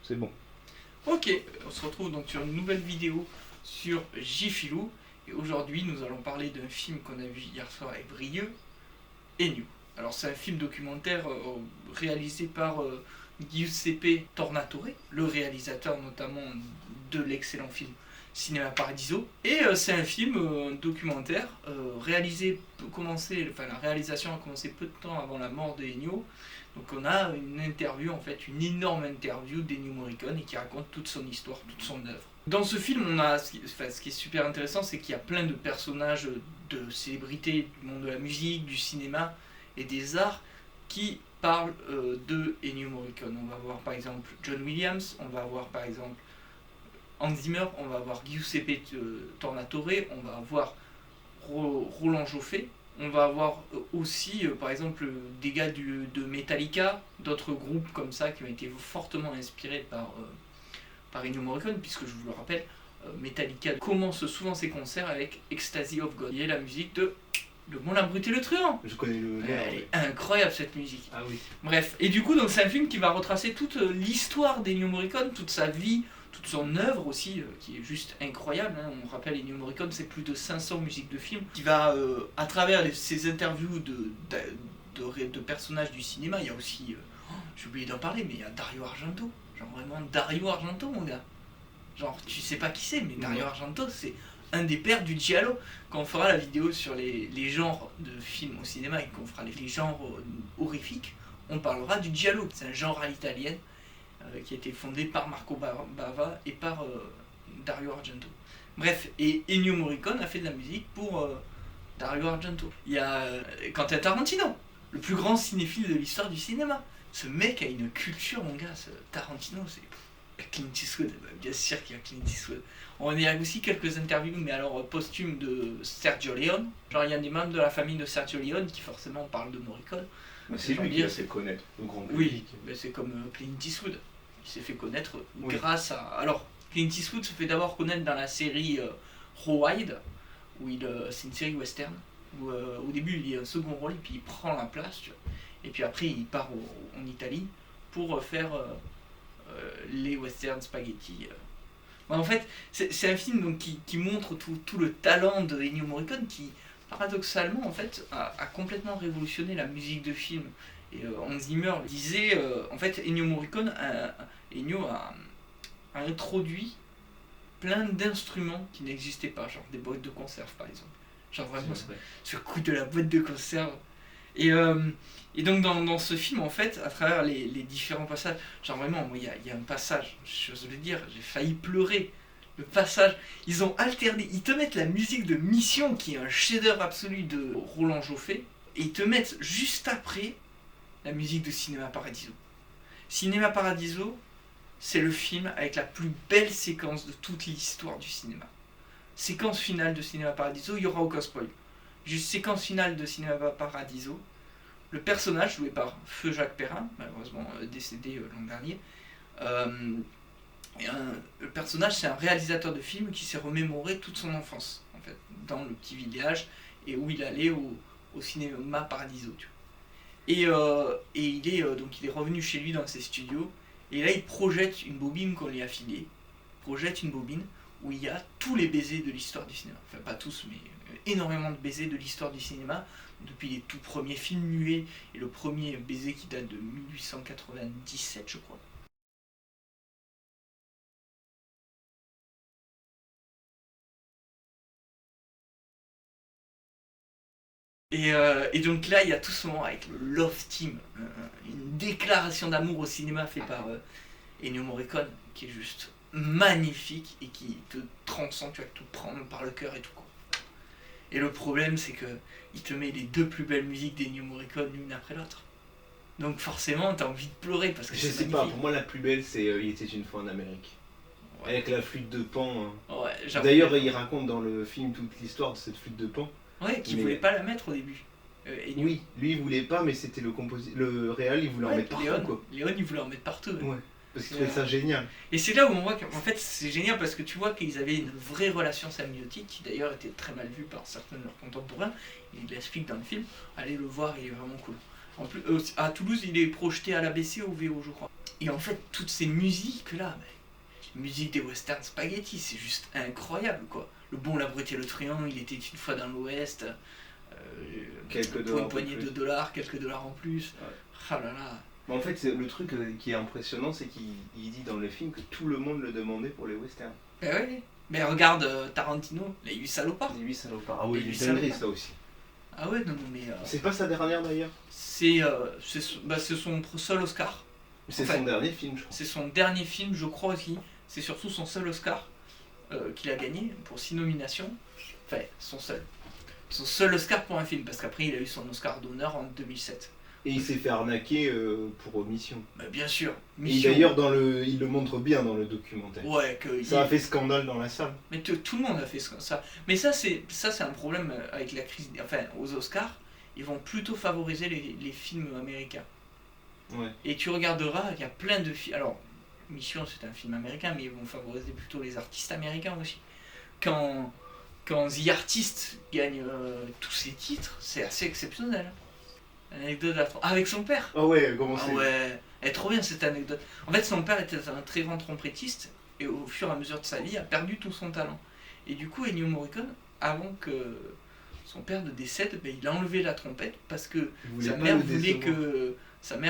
c'est bon. Ok, on se retrouve donc sur une nouvelle vidéo sur J-Filou. Et aujourd'hui, nous allons parler d'un film qu'on a vu hier soir avec Brieux, Ennio. Alors, c'est un film documentaire réalisé par Giuseppe Tornatore, le réalisateur notamment de l'excellent film Cinéma Paradiso. Et c'est un film documentaire réalisé, la réalisation a commencé peu de temps avant la mort d'Ennio. Donc on a une interview, en fait, une énorme interview d'Ennio Morricone et qui raconte toute son histoire, toute son œuvre. Dans ce film, ce qui est super intéressant, c'est qu'il y a plein de personnages de célébrités du monde de la musique, du cinéma et des arts qui parlent de Ennio Morricone. On va voir par exemple John Williams, on va voir par exemple Hans Zimmer, on va voir Giuseppe Tornatore, on va voir Roland Joffé. On va avoir aussi, par exemple, des gars de Metallica, d'autres groupes comme ça qui ont été fortement inspirés par Ennio Morricone, puisque je vous le rappelle, Metallica commence souvent ses concerts avec Ecstasy of God, qui est la musique de Le Moulin Brut et le Truand. Je connais le nom. Elle est incroyable cette musique. Ah oui. Bref, et du coup, donc, c'est un film qui va retracer toute l'histoire d'Ennio Morricone, toute sa vie, toute son œuvre aussi, qui est juste incroyable. Hein. On rappelle, Ennio Morricone, c'est plus de 500 musiques de films, qui va, à travers ces interviews de personnages du cinéma, il y a aussi, j'ai oublié d'en parler, mais il y a Dario Argento. Genre vraiment Dario Argento, mon gars. Genre, tu sais pas qui c'est, mais Dario Argento, c'est un des pères du giallo. Quand on fera la vidéo sur les genres de films au cinéma et qu'on fera les genres horrifiques, on parlera du giallo. C'est un genre à l'italienne qui a été fondé par Marco Bava et par Dario Argento. Bref, et Ennio Morricone a fait de la musique pour Dario Argento. Il y a Quentin Tarantino, le plus grand cinéphile de l'histoire du cinéma. Ce mec a une culture, mon gars. Tarantino, c'est Clint Eastwood. Bien sûr qu'il y a Clint Eastwood. On a aussi quelques interviews, mais alors posthumes, de Sergio Leone. Genre, il y a des membres de la famille de Sergio Leone qui forcément parlent de Morricone. C'est lui qui a fait connaître le grand public. Oui, c'est comme Clint Eastwood. Il s'est fait connaître grâce à... Alors, Clint Eastwood se fait d'abord connaître dans la série Ride, où c'est une série western, où au début il est un second rôle, et puis il prend la place, tu vois. Et puis après il part en Italie pour faire les western spaghetti. En fait, c'est un film donc, qui montre tout le talent de Ennio Morricone, qui paradoxalement en fait a complètement révolutionné la musique de film. Et Hans Zimmer disait, en fait, Ennio Morricone, Ennio a introduit plein d'instruments qui n'existaient pas, genre des boîtes de conserve par exemple. Genre vraiment ce coup de la boîte de conserve. Et donc dans ce film, en fait, à travers les différents passages, genre vraiment, il y a un passage, j'ose le dire, j'ai failli pleurer. Le passage, ils ont alterné, ils te mettent la musique de Mission, qui est un chef-d'œuvre absolu de Roland Joffé, et ils te mettent juste après la musique de Cinéma Paradiso. Cinéma Paradiso, c'est le film avec la plus belle séquence de toute l'histoire du cinéma. Séquence finale de Cinéma Paradiso, il n'y aura aucun spoil. Juste séquence finale de Cinéma Paradiso, le personnage joué par Feu Jacques Perrin, malheureusement décédé l'an dernier, le personnage, c'est un réalisateur de films qui s'est remémoré toute son enfance, en fait, dans le petit village, et où il allait au Cinéma Paradiso, tu vois. Et il est revenu chez lui dans ses studios, et là il projette une bobine qu'on lui a filée, projette une bobine où il y a tous les baisers de l'histoire du cinéma, enfin pas tous, mais énormément de baisers de l'histoire du cinéma, depuis les tout premiers films muets, et le premier baiser qui date de 1897 je crois. Et donc là, il y a tout ce moment avec le Love Team, une déclaration d'amour au cinéma faite par Ennio Morricone, qui est juste magnifique et qui te transcende, tu vas te prendre par le cœur et tout, quoi. Et le problème, c'est que il te met les deux plus belles musiques d'Ennio Morricone l'une après l'autre. Donc forcément, t'as envie de pleurer parce que je c'est sais magnifique. pas, pour moi la plus belle c'est Il était une fois en Amérique. Ouais. Avec la flûte de Pan. Ouais, d'ailleurs, il raconte dans le film toute l'histoire de cette flûte de Pan. Ouais, qui voulait pas la mettre au début. Oui, lui il voulait pas, mais c'était le réal, il voulait en mettre partout, quoi. Léon, il voulait en mettre partout. Ouais, parce qu'il trouvait ça génial. Et c'est là où on voit qu'en fait c'est génial parce que tu vois qu'ils avaient une vraie relation symbiotique qui d'ailleurs était très mal vue par certains de leurs contemporains. Il l'explique dans le film, allez le voir, il est vraiment cool. En plus, à Toulouse, il est projeté à l'ABC ou au VO, je crois. Et en fait, toutes ces musiques-là, musique des western spaghetti, c'est juste incroyable, quoi. Le Bon, la brute et le truand, il était une fois dans l'Ouest, pour une poignée de dollars, quelques dollars en plus. Ouais. Ah là là. En fait, le truc qui est impressionnant, c'est qu'il dit dans le film que tout le monde le demandait pour les westerns. Ben oui. Mais regarde Tarantino, les 8 salopards. Les 8 salopards. Ah oui, Les il huit est dinguerie, salopards. ça aussi. Ah ouais, non, mais. C'est pas sa dernière d'ailleurs. C'est son seul Oscar. C'est En fait, son dernier film, je crois. C'est son dernier film, je crois aussi. C'est surtout son seul Oscar qu'il a gagné pour 6 nominations. Enfin, son seul. Son seul Oscar pour un film, parce qu'après il a eu son Oscar d'honneur en 2007. Et il s'est fait arnaquer pour Mission. Bah, bien sûr. Et Mission. d'ailleurs, il le montre bien dans le documentaire. Ouais, Ça a fait scandale dans la salle. Mais tout le monde a fait ça. Mais ça c'est un problème avec la crise. Enfin, aux Oscars, ils vont plutôt favoriser les films américains. Ouais. Et tu regarderas, il y a plein de films. Alors, Mission c'est un film américain, mais ils vont favoriser plutôt les artistes américains aussi. Quand The Artist gagne tous ses titres, c'est assez exceptionnel. Anecdote avec son père. Ah ouais, comment Ah c'est ouais, elle est trop bien cette anecdote. En fait, son père était un très grand trompettiste et au fur et à mesure de sa vie a perdu tout son talent. Et du coup, Ennio Morricone, avant que son père ne décède, il a enlevé la trompette parce que sa mère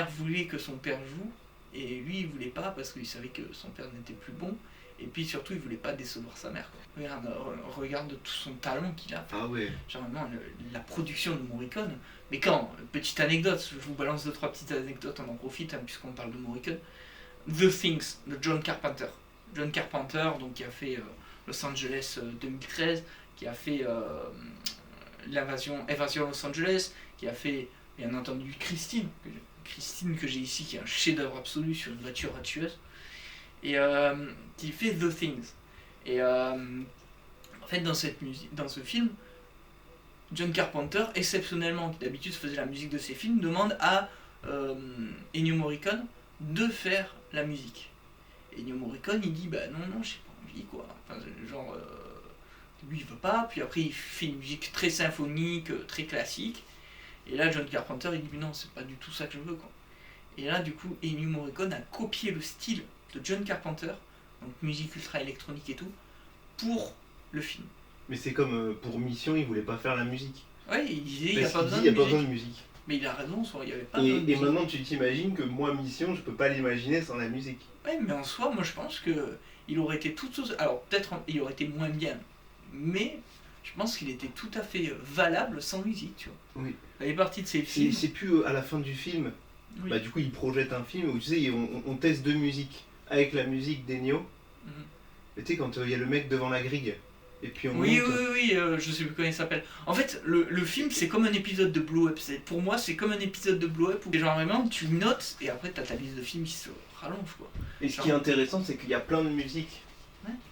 voulait que son père joue et lui il voulait pas parce qu'il savait que son père n'était plus bon. Et puis surtout, il voulait pas décevoir sa mère. Regarde tout son talent qu'il a. Ah ouais. Genre vraiment, la production de Morricone. Mais petite anecdote, je vous balance 2-3 petites anecdotes, on en profite puisqu'on parle de Morricone. The Things de John Carpenter. John Carpenter, donc, qui a fait Los Angeles 2013, qui a fait Évasion Los Angeles, qui a fait bien entendu Christine que j'ai ici, qui est un chef-d'œuvre absolu sur une voiture tueuse. Et qui fait The Things. Et en fait, dans ce film, John Carpenter, exceptionnellement, qui d'habitude faisait la musique de ses films, demande à Ennio Morricone de faire la musique. Ennio Morricone, il dit non, j'ai pas envie, quoi. Enfin, genre, lui il veut pas, puis après il fait une musique très symphonique, très classique. Et là, John Carpenter, il dit non, c'est pas du tout ça que je veux, quoi. Et là, du coup, Ennio Morricone a copié le style de John Carpenter, donc musique ultra électronique et tout, pour le film. Mais c'est comme pour Mission, il voulait pas faire la musique. Ouais, il disait il n'y a pas besoin de musique. Mais il a raison, il n'y avait pas besoin de musique. Et maintenant tu t'imagines que moi Mission, je peux pas l'imaginer sans la musique. Ouais, mais en soi, moi je pense que il aurait été alors peut-être il aurait été moins bien, mais je pense qu'il était tout à fait valable sans musique, tu vois. Oui. Il fait partie de ces films. C'est plus à la fin du film. Oui. Du coup, ils projettent un film où tu sais, on teste deux musiques avec la musique d'Ennio. Tu sais, quand il y a le mec devant la grille. Et puis on monte... Oui, je sais plus comment il s'appelle. En fait, le film, c'est comme un épisode de Blow Up. Pour moi, c'est comme un épisode de Blow Up où, genre, vraiment, tu notes et après, t'as ta liste de films qui se rallonge, quoi. Et ce qui est intéressant, c'est qu'il y a plein de musiques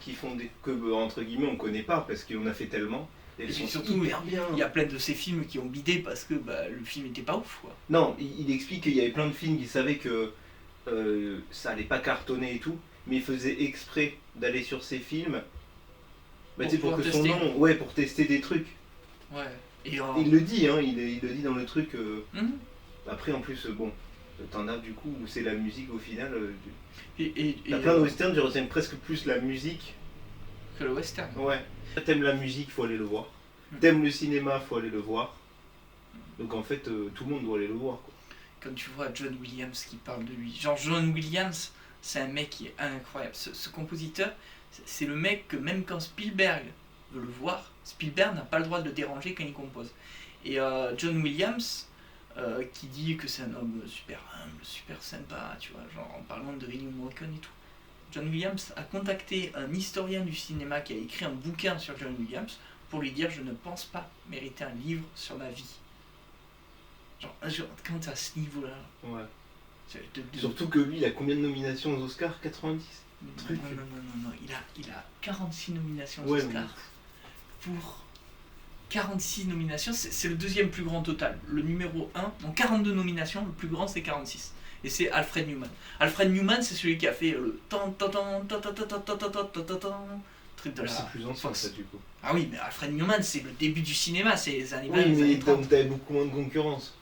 qui font que, entre guillemets, on connaît pas parce qu'on a fait tellement. Et puis surtout, il y a plein de ces films qui ont bidé parce que le film était pas ouf, quoi. Non, il explique qu'il y avait plein de films qui savaient que ça allait pas cartonner et tout, mais ils faisaient exprès d'aller sur ces films. Pour que son nom, pour tester des trucs. Ouais. Et il le dit, il le dit dans le truc. Après, en plus, t'en as du coup où c'est la musique au final. T'as plein de westerns, tu retiens presque plus la musique que le western. Ouais. T'aimes la musique, faut aller le voir. T'aimes le cinéma, faut aller le voir. Donc en fait, tout le monde doit aller le voir, quoi. Quand tu vois John Williams qui parle de lui, genre John Williams, c'est un mec qui est incroyable. Ce compositeur, c'est le mec que même quand Spielberg veut le voir, Spielberg n'a pas le droit de le déranger quand il compose. Et John Williams, qui dit que c'est un homme super humble, super sympa, tu vois, genre en parlant de Ennio Morricone et tout. John Williams a contacté un historien du cinéma qui a écrit un bouquin sur John Williams pour lui dire « Je ne pense pas mériter un livre sur ma vie ». Genre quand t'es à ce niveau-là... Ouais. Surtout que lui, il a combien de nominations aux Oscars? 90 Non, il a 46 nominations aux Oscars. Pour 46 nominations, c'est le deuxième plus grand total. Le numéro 1, donc 42 nominations, le plus grand c'est 46. Et c'est Alfred Newman. Alfred Newman, c'est celui qui a fait le truc de la... C'est plus ancien ça du coup. Ah oui, mais Alfred Newman, c'est le début du cinéma, c'est les années 20. Oui, mais t'avais beaucoup moins de concurrence.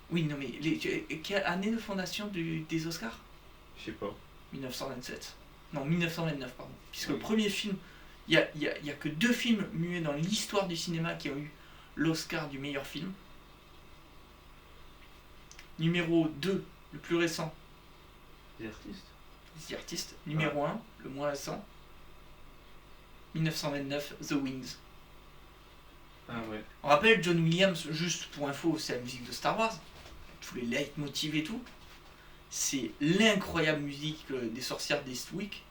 Oui, non mais quelle année de fondation des Oscars? Je sais pas. 1927. Non, 1929, pardon. Puisque le premier film, il y a que 2 films muets dans l'histoire du cinéma qui ont eu l'Oscar du meilleur film. Numéro 2, le plus récent. The Artist. Numéro 1, le moins récent. 1929, The Wings. Ah ouais. On rappelle John Williams, juste pour info, c'est la musique de Star Wars. Tous les leitmotivs et tout. C'est l'incroyable musique des sorcières d'Eastwick.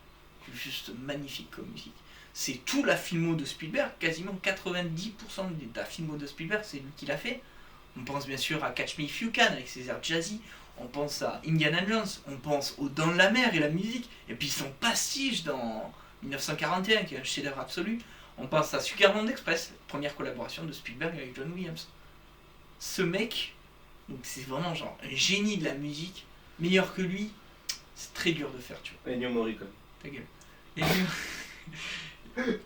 Juste magnifique comme musique. C'est tout la filmo de Spielberg, quasiment 90% de la filmo de Spielberg, c'est lui qui l'a fait. On pense bien sûr à Catch Me If You Can avec ses airs jazzy, on pense à Indiana Jones, on pense aux Dents de la Mer et la musique, et puis son pastiche dans 1941 qui est un chef-d'œuvre absolu. On pense à Sugarland Express, première collaboration de Spielberg avec John Williams. Ce mec, donc c'est vraiment genre un génie de la musique, meilleur que lui, c'est très dur de faire, tu vois. Ennio Morricone. Ta gueule.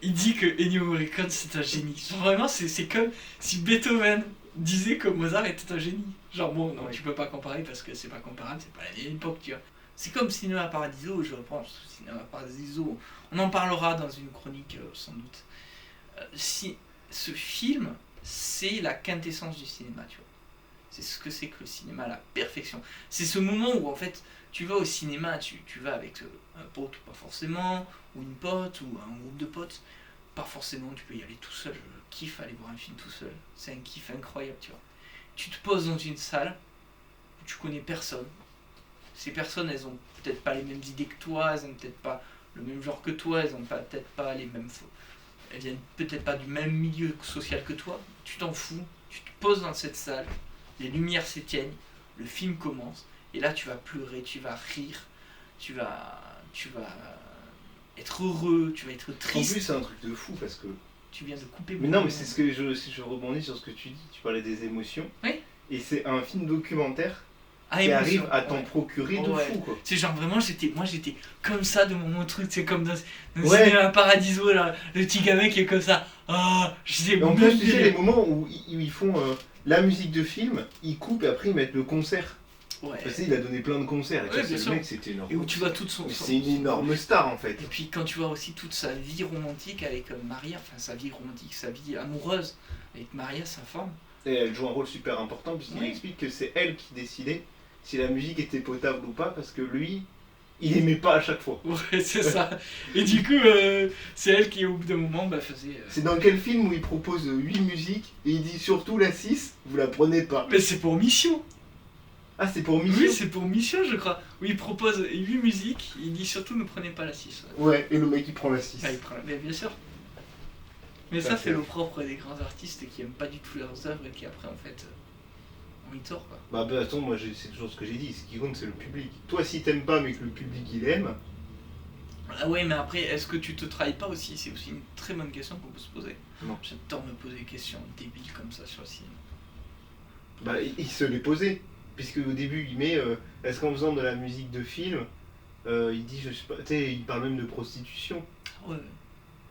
Il dit que Ennio Morricone c'est un génie. Genre vraiment c'est comme si Beethoven disait que Mozart était un génie. Genre bon, non, tu peux pas comparer parce que c'est pas comparable, c'est pas la même époque, tu vois. C'est comme Cinéma Paradiso, je repense, Cinéma Paradiso, on en parlera dans une chronique sans doute. Si ce film, c'est la quintessence du cinéma, tu vois. C'est ce que c'est que le cinéma à la perfection. C'est ce moment où en fait tu vas au cinéma, tu vas avec un pote ou pas forcément, ou une pote, ou un groupe de potes. Pas forcément, tu peux y aller tout seul. Je kiffe aller voir un film tout seul. C'est un kiff incroyable, tu vois. Tu te poses dans une salle où tu connais personne. Ces personnes, elles ont peut-être pas les mêmes idées que toi, elles ont peut-être pas le même genre que toi, elles ont peut-être pas les mêmes... Elles viennent peut-être pas du même milieu social que toi. Tu t'en fous, tu te poses dans cette salle, les lumières s'éteignent, le film commence, et là tu vas pleurer, tu vas rire, tu vas être heureux, tu vas être triste. En plus c'est un truc de fou parce que... Tu viens de couper... Mais non mais c'est ce que je rebondis sur ce que tu dis, tu parlais des émotions. Oui. Et c'est un film documentaire qui arrive à t'en procurer de fou quoi. C'est genre vraiment j'étais comme ça de mon truc, c'est comme dans Cinéma Paradiso là, le petit gamin qui est comme ça. Ah, et en plus tu sais les moments où ils font la musique de film, ils coupent et après ils mettent le concert. Ouais. Parce qu'il a donné plein de concerts et le mec c'était énorme. Et où tu vois toute son... C'est une énorme star en fait. Et puis quand tu vois aussi toute sa vie romantique avec Maria, enfin sa vie romantique, sa vie amoureuse avec Maria, sa femme. Et elle joue un rôle super important puisqu'il explique que c'est elle qui décidait si la musique était potable ou pas parce que lui, il aimait pas à chaque fois. Ouais, c'est ça. Et du coup, c'est elle qui au bout d'un moment faisait... C'est dans quel film où il propose 8 musiques et il dit surtout la 6, vous la prenez pas. Mais c'est pour Mission. Ah, c'est pour Mission? Oui, c'est pour Mission, je crois. Où il propose 8 musiques, il dit surtout ne prenez pas la 6. Ouais, et le mec il prend la 6. Ah, il prend mais bien sûr. Mais ça, c'est le propre des grands artistes qui aiment pas du tout leurs œuvres et qui après, en fait, ont eu tort, quoi. Bah attends, moi c'est toujours ce que j'ai dit, ce qui compte c'est le public. Toi, si t'aimes pas mais que le public il aime... Ah ouais, mais après, est-ce que tu te trahis pas aussi? C'est aussi une très bonne question qu'on peut se poser. Non. J'adore me poser des questions débiles comme ça sur le cinéma. Bah, il se l'est posé. Puisque au début il met est-ce qu'en faisant de la musique de film il dit je sais pas, tu sais, il parle même de prostitution. Ouais.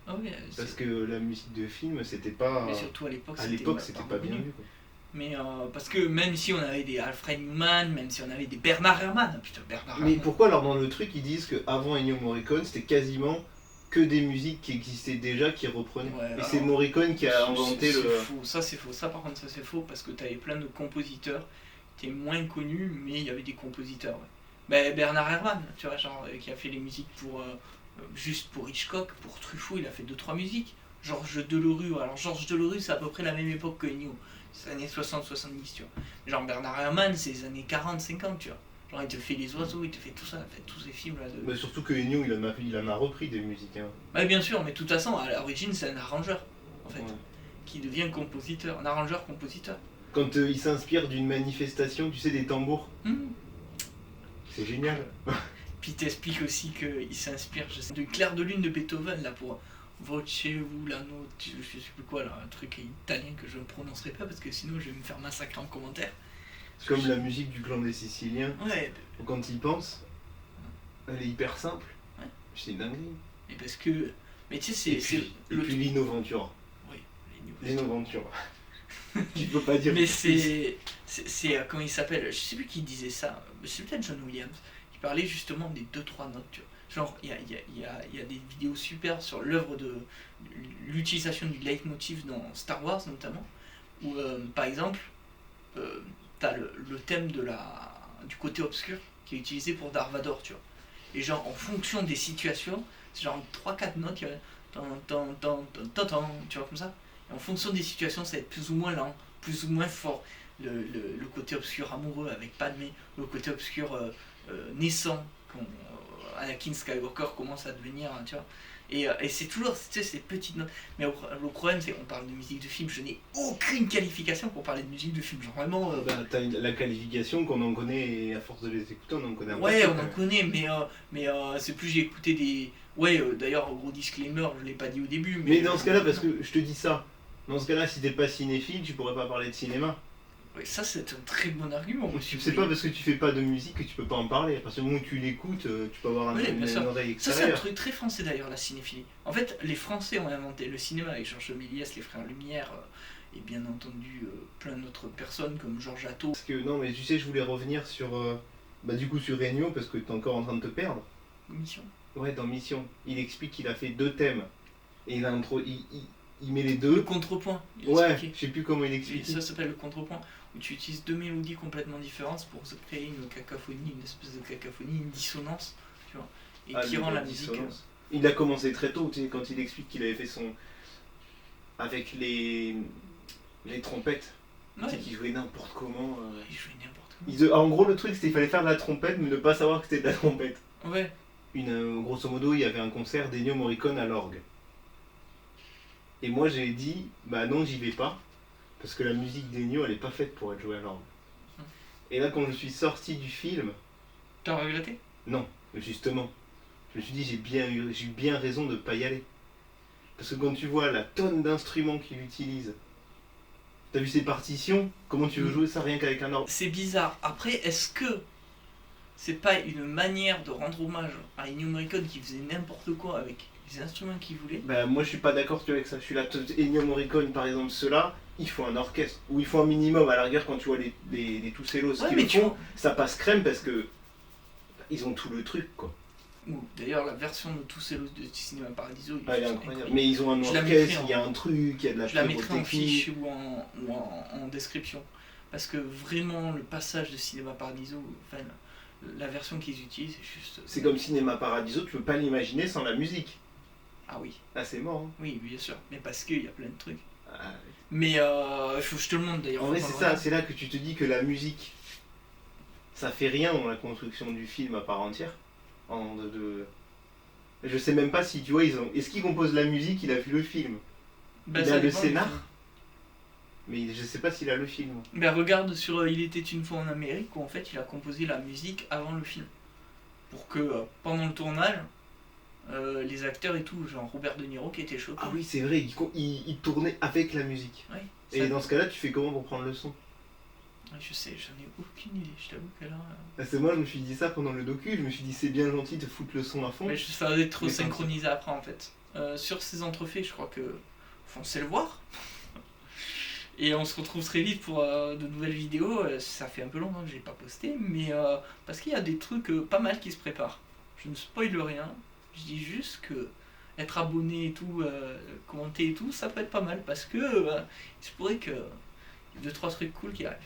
Ah ouais, parce que la musique de film c'était pas... Mais surtout à l'époque c'était pas bien vu quoi. Mais parce que même si on avait des Alfred Newman, même si on avait des Bernard Herrmann, putain Bernard Mais pourquoi alors dans le truc ils disent qu'avant Ennio Morricone c'était quasiment que des musiques qui existaient déjà qui reprenaient. Et c'est Morricone qui a inventé le... Faux. Ça c'est faux, ça par contre ça c'est faux parce que t'avais plein de compositeurs qui étaient moins connus mais il y avait des compositeurs. Ouais. Bernard Herrmann, tu vois, genre qui a fait les musiques pour juste pour Hitchcock, pour Truffaut, il a fait 2-3 musiques. Georges Delerue, alors Georges Delerue c'est à peu près la même époque que Ennio, c'est les années 60-70 tu vois. Genre Bernard Herrmann c'est les années 40-50 tu vois. Genre il te fait Les Oiseaux, il te fait tout ça, il fait tous ces films là de... Mais surtout que Ennio il en a repris des musiques hein. Bah bien sûr, mais de toute façon à l'origine c'est un arrangeur en fait, qui devient compositeur, un arrangeur-compositeur. Quand il s'inspire d'une manifestation, tu sais, des tambours. C'est génial. Puis t'expliques aussi qu'il s'inspire, je sais, de Clair de Lune de Beethoven là pour Voce Vulano, je sais plus quoi là, un truc italien que je ne prononcerai pas parce que sinon je vais me faire massacrer en commentaire. C'est comme la musique du clan des Siciliens. Ouais. Quand il pense, elle est hyper simple. Ouais. C'est dingue. Et parce que, mais tu sais c'est... Et puis Lino Ventura. Oui, Lino Ventura. Tu peux pas dire. Mais c'est comment il s'appelle, je sais plus qui disait ça, c'est peut-être John Williams. Il qui parlait justement des 2-3 notes, tu vois. Genre, il y a des vidéos super sur l'œuvre de l'utilisation du leitmotiv dans Star Wars notamment, où par exemple, t'as le thème du côté obscur qui est utilisé pour Darth Vader, tu vois. Et genre, en fonction des situations, c'est genre 3-4 notes, tu vois, comme ça. Et en fonction des situations, ça va être plus ou moins lent, plus ou moins fort. Le côté obscur amoureux avec Padmé, le côté obscur naissant, quand Anakin Skywalker commence à devenir, tu vois. Et c'est toujours, tu sais, ces petites notes. Mais le problème, c'est qu'on parle de musique de film. Je n'ai aucune qualification pour parler de musique de film. Genre vraiment. T'as la qualification qu'on en connaît, et à force de les écouter, on en connaît un peu. Ouais, on en connaît, mais c'est plus j'ai écouté des. Ouais, d'ailleurs, gros disclaimer, je l'ai pas dit au début. Mais dans ce cas-là, parce que je te dis ça, dans ce cas-là, si t'es pas cinéphile, tu pourrais pas parler de cinéma. Ouais, ça, c'est un très bon argument, monsieur. C'est pas parce que tu fais pas de musique que tu peux pas en parler. À partir du moment où tu l'écoutes, tu peux avoir une oreille extérieure. Ça, c'est un truc très français d'ailleurs, la cinéphilie. En fait, les Français ont inventé le cinéma avec Georges Méliès, les Frères Lumière, et bien entendu plein d'autres personnes comme Georges Attal. Parce que non, mais tu sais, je voulais revenir sur. Du coup, sur Regnault, parce que t'es encore en train de te perdre. Mission. Ouais, dans Mission. Il explique qu'il a fait 2 thèmes. Et il met les 2. Le contrepoint. Ouais, je sais plus comment il explique. Ça s'appelle le contrepoint, où tu utilises 2 mélodies complètement différentes pour créer une cacophonie, une espèce de cacophonie, une dissonance, tu vois, et qui rend la musique. Il a commencé très tôt, tu sais, quand il explique qu'il avait fait son. Avec les trompettes. Ouais. Tu sais, qu'il jouait n'importe comment. Il jouait n'importe comment. En gros, le truc, c'était qu'il fallait faire de la trompette, mais ne pas savoir que c'était de la trompette. Ouais. Grosso modo, il y avait un concert d'Ennio Morricone à l'orgue. Et moi, j'ai dit, bah non, j'y vais pas. Parce que la musique d'Ennio, elle est pas faite pour être jouée à l'orgue. Et là, quand je suis sorti du film... T'as regretté? Non, justement. Je me suis dit, j'ai eu bien raison de pas y aller. Parce que quand tu vois la tonne d'instruments qu'il utilise, t'as vu ses partitions? Comment tu veux jouer ça rien qu'avec un orgue? C'est bizarre. Après, est-ce que c'est pas une manière de rendre hommage à Ennio Morricone qui faisait n'importe quoi avec les instruments qu'il voulait? Bah moi je suis pas d'accord avec ça. Je suis là, Ennio Morricone par exemple, ceux-là, il faut un orchestre. Ou il faut un minimum, à la rigueur quand tu vois les Toussellos qui font, ça passe crème parce que ils ont tout le truc quoi. D'ailleurs la version de Toussellos de Cinéma Paradiso, elle est incroyable. Mais ils ont un orchestre, il y a un truc, il y a de la je la mettrai en fiche ou en description. Parce que vraiment le passage de Cinéma Paradiso, enfin, la version qu'ils utilisent, c'est juste... C'est comme Cinéma Paradiso, tu peux pas l'imaginer sans la musique. Ah oui. Ah c'est mort. Hein. Oui, bien sûr. Mais parce qu'il y a plein de trucs. Ah, oui. Mais je te le montre d'ailleurs. En vrai c'est ça, c'est là que tu te dis que la musique, ça fait rien dans la construction du film à part entière. Je sais même pas si tu vois, est-ce qu'il compose la musique, il a vu le film. Bah, il a le scénar. Mais je sais pas s'il a le film. Ben regarde sur Il était une fois en Amérique où en fait il a composé la musique avant le film. Pour que pendant le tournage, les acteurs et tout, genre Robert De Niro qui était choqué. Ah oui c'est vrai, il tournait avec la musique. Oui, et dans ce cas là tu fais comment pour prendre le son? Je sais, j'en ai aucune idée, je t'avoue que là... C'est moi je me suis dit ça pendant le docu, je me suis dit c'est bien gentil de foutre le son à fond. Mais ça va être synchronisé après en fait. Sur ces entrefaits je crois que foncez le voir. Et on se retrouve très vite pour de nouvelles vidéos. Ça fait un peu longtemps que j'ai pas posté, mais parce qu'il y a des trucs pas mal qui se préparent. Je ne spoil rien, je dis juste que être abonné et tout, commenter et tout, ça peut être pas mal parce que il se pourrait que y ait 2-3 trucs cool qui arrivent.